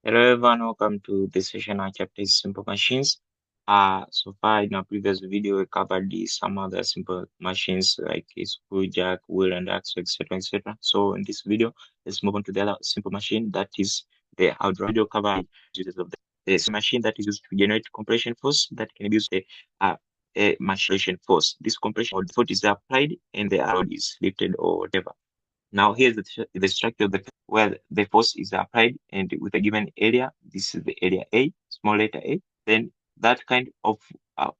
Hello everyone, welcome to this session on chapter simple machines. So far in our previous video, we covered some other simple machines like a screw, jack, wheel, and axle, etc., etc. So in this video, let's move on to the other simple machine that is the hydraulic. Video cover uses of the machine that is used to generate compression force that can be used a machine force. This compression or force is applied and the load is lifted or whatever. Now here's the structure of the where the force is applied and with a given area. This is the area A, small letter A. Then that kind of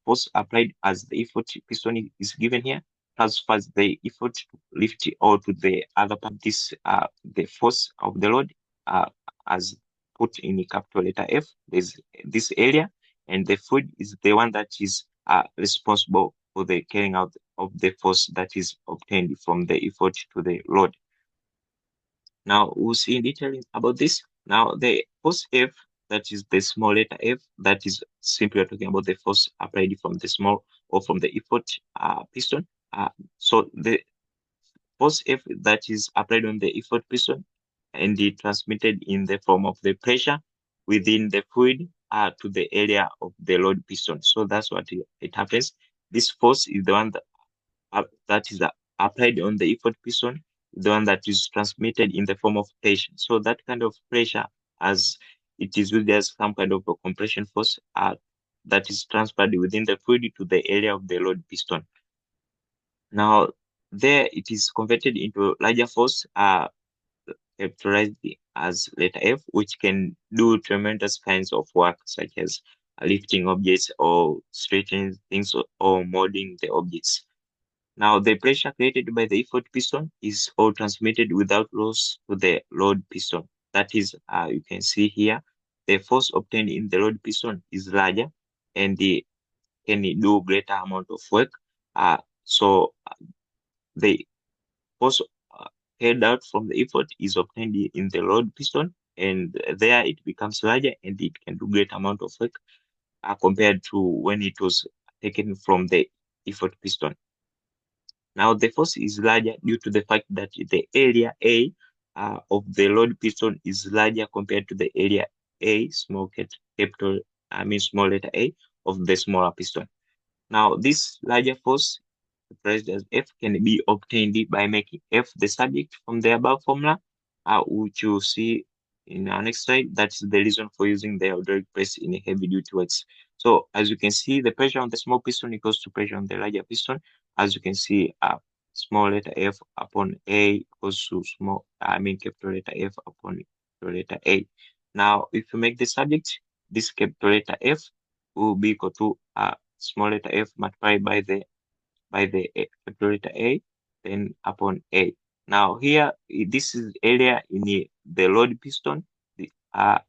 force applied as the effort piston is given here transfers the effort to lift or to the other part. This the force of the load as put in a capital letter F. There's this area, and the fluid is the one that is responsible for the carrying out of the force that is obtained from the effort to the load. Now we'll see in detail about this. Now the force F, that is the small letter F, that is simply talking about the force applied from the small or from the effort piston. So the force F that is applied on the effort piston and it transmitted in the form of the pressure within the fluid to the area of the load piston. So that's what it happens. This force is the one that is applied on the effort piston, the one that is transmitted in the form of pressure. So that kind of pressure, as it is used as some kind of a compression force that is transferred within the fluid to the area of the load piston. Now, there it is converted into larger force, characterized as letter F, which can do tremendous kinds of work, such as lifting objects or straightening things or molding the objects. Now, the pressure created by the effort piston is all transmitted without loss to the load piston. That is, you can see here, the force obtained in the load piston is larger and can do greater amount of work. So the force carried out from the effort is obtained in the load piston, and there it becomes larger and it can do great amount of work compared to when it was taken from the effort piston. Now, the force is larger due to the fact that the area A of the load piston is larger compared to the area A, small letter A of the smaller piston. Now, this larger force, expressed as F, can be obtained by making F the subject from the above formula, which you see in our next slide. That's the reason for using the hydraulic press in heavy duty works. So as you can see, the pressure on the small piston equals to pressure on the larger piston. As you can see, small letter F upon A equals to capital letter F upon capital letter A. Now, if you make the subject, this capital letter F will be equal to small letter F multiplied by the capital letter A, then upon A. Now here, this is area in the load piston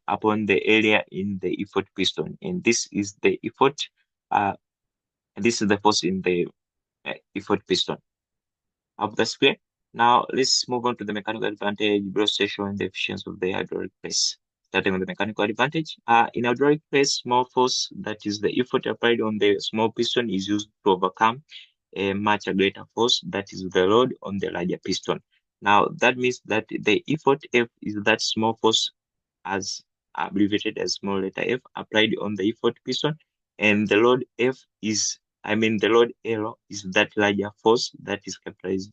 upon the area in the effort piston, and this is the effort. And this is the force in the effort piston. Of the square. Now let's move on to the mechanical advantage, station, and the efficiency of the hydraulic press. Starting with the mechanical advantage, in hydraulic press, small force, that is the effort applied on the small piston, is used to overcome a much greater force, that is the load on the larger piston. Now that means that the effort F is that small force, as abbreviated as small letter F, applied on the effort piston, and the load F is, the load L is that larger force that is capitalized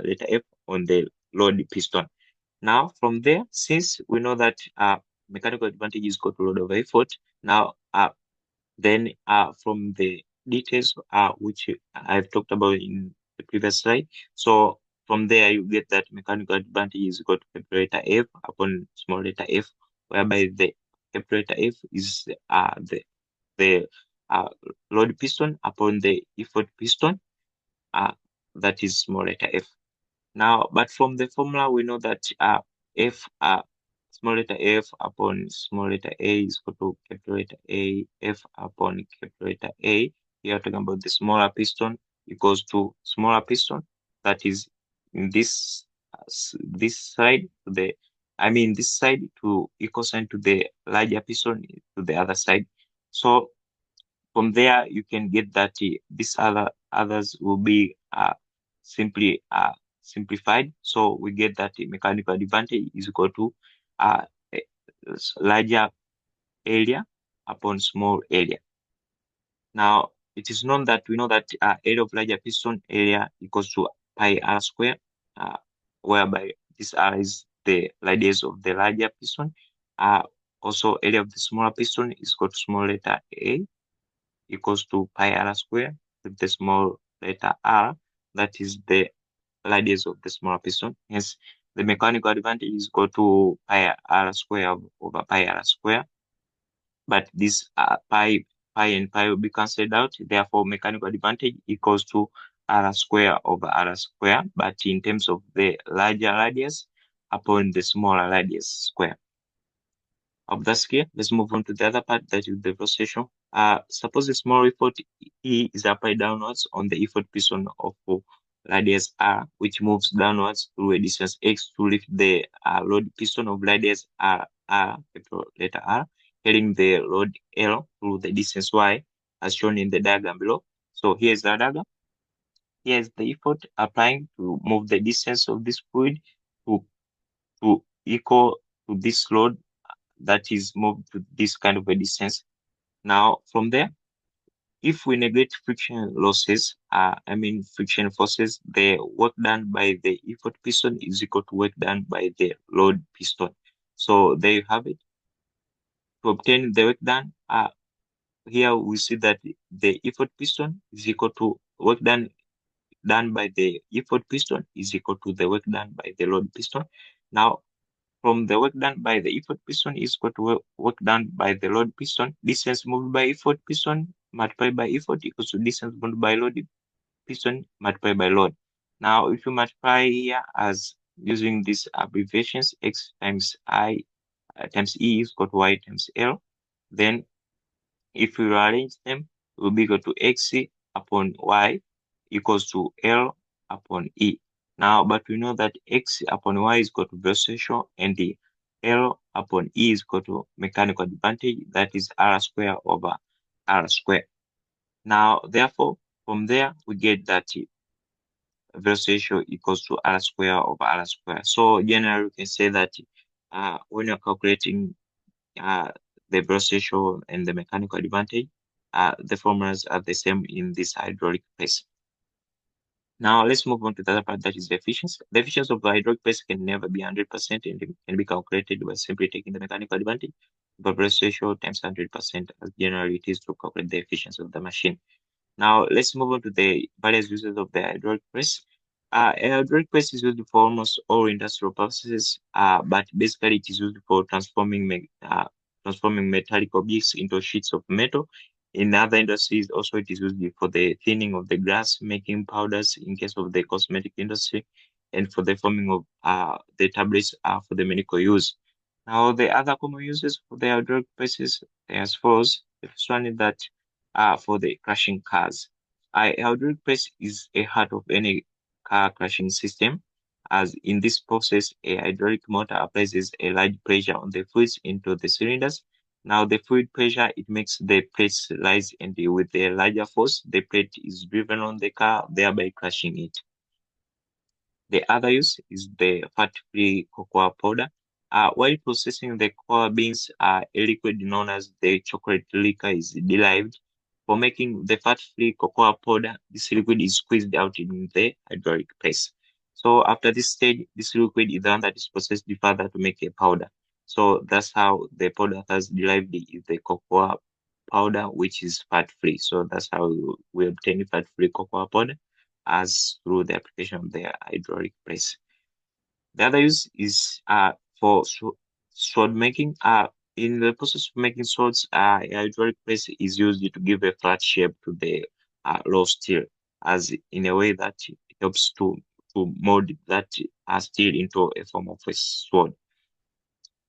letter F on the load piston. Now, from there, since we know that mechanical advantage is equal to load over effort, now then from the details which I've talked about in the previous slide, so from there you get that mechanical advantage is equal to capital letter F upon small letter f, whereby the capital letter F is the load piston upon the effort piston, uh, that is small letter f. Now, but from the formula, we know that f small letter f upon small letter a is equal to capital letter A, f upon capital letter A. We are talking about the smaller piston equals to smaller piston. That is in this side to the, this side to equal sign to the larger piston to the other side. So from there, you can get that these others will be simply simplified. So we get that the mechanical advantage is equal to uh, larger area upon small area. Now, it is known that we know that area of larger piston area equals to pi r square, whereby this r is the radius of the larger piston. Also, area of the smaller piston is equal to small letter a equals to pi r square with the small letter r, that is the radius of the smaller piston. Hence, the mechanical advantage is equal to pi r square over pi r square. But this pi and pi will be cancelled out. Therefore, mechanical advantage equals to r square over r square. But in terms of the larger radius upon the smaller radius square. Of that's clear. Let's move on to the other part, that is the cross section. Suppose a small effort E is applied downwards on the effort piston of radius R, which moves downwards through a distance X to lift the load piston of radius R, capital letter R, carrying the load L through the distance Y, as shown in the diagram below. So here's the diagram. Here's the effort applying to move the distance of this fluid to equal to this load that is moved to this kind of a distance. Now, from there, if we neglect friction losses, friction forces, the work done by the effort piston is equal to work done by the load piston. So there you have it. To obtain the work done, here we see that the effort piston is equal to work done by the effort piston is equal to the work done by the load piston. Now, from the work done by the effort piston is equal to work done by the load piston. Distance moved by effort piston multiplied by effort equals to distance moved by load piston multiplied by load. Now, if you multiply here as using these abbreviations, x times I times E is equal to y times L, then if we arrange them, it will be equal to x upon y equals to L upon E. Now, but we know that x upon y is equal to velocity ratio, and the L upon E is equal to mechanical advantage, that is R square over R square. Now, therefore, from there, we get that velocity ratio equals to R square over R square. So, generally, we can say that when you're calculating the velocity ratio and the mechanical advantage, the formulas are the same in this hydraulic press. Now, let's move on to the other part, that is the efficiency. The efficiency of the hydraulic press can never be 100% and can be calculated by simply taking the mechanical advantage of velocity ratio times 100%, as generally it is to calculate the efficiency of the machine. Now, let's move on to the various uses of the hydraulic press. A hydraulic press is used for almost all industrial purposes, but basically it is used for transforming metallic objects into sheets of metal. In other industries, also it is used for the thinning of the glass, making powders in case of the cosmetic industry, and for the forming of the tablets for the medical use. Now, the other common uses for the hydraulic presses are as follows. The first one is that for the crushing cars. A hydraulic press is a heart of any car crushing system, as in this process, a hydraulic motor applies a large pressure on the fluids into the cylinders. Now, the fluid pressure, it makes the plates rise, and with a larger force, the plate is driven on the car, thereby crushing it. The other use is the fat-free cocoa powder. While processing the cocoa beans, a liquid known as the chocolate liquor is derived. For making the fat-free cocoa powder, this liquid is squeezed out in the hydraulic press. So after this stage, this liquid is the one that is processed further to make a powder. So that's how the powder has derived the cocoa powder, which is fat-free. So that's how we obtain fat-free cocoa powder, as through the application of the hydraulic press. The other use is for sword making. In the process of making swords, a hydraulic press is used to give a flat shape to the raw steel, as in a way that it helps to mold that steel into a form of a sword.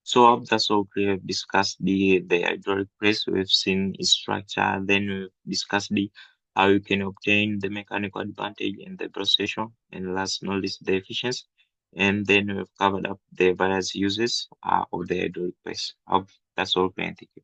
So I hope that's all clear. We've discussed the hydraulic press, we've seen its structure, then we've discussed how you can obtain the mechanical advantage and the procession, and last but not least the efficiency. And then we've covered up the various uses of the hydraulic press. I hope that's all clear. Thank you.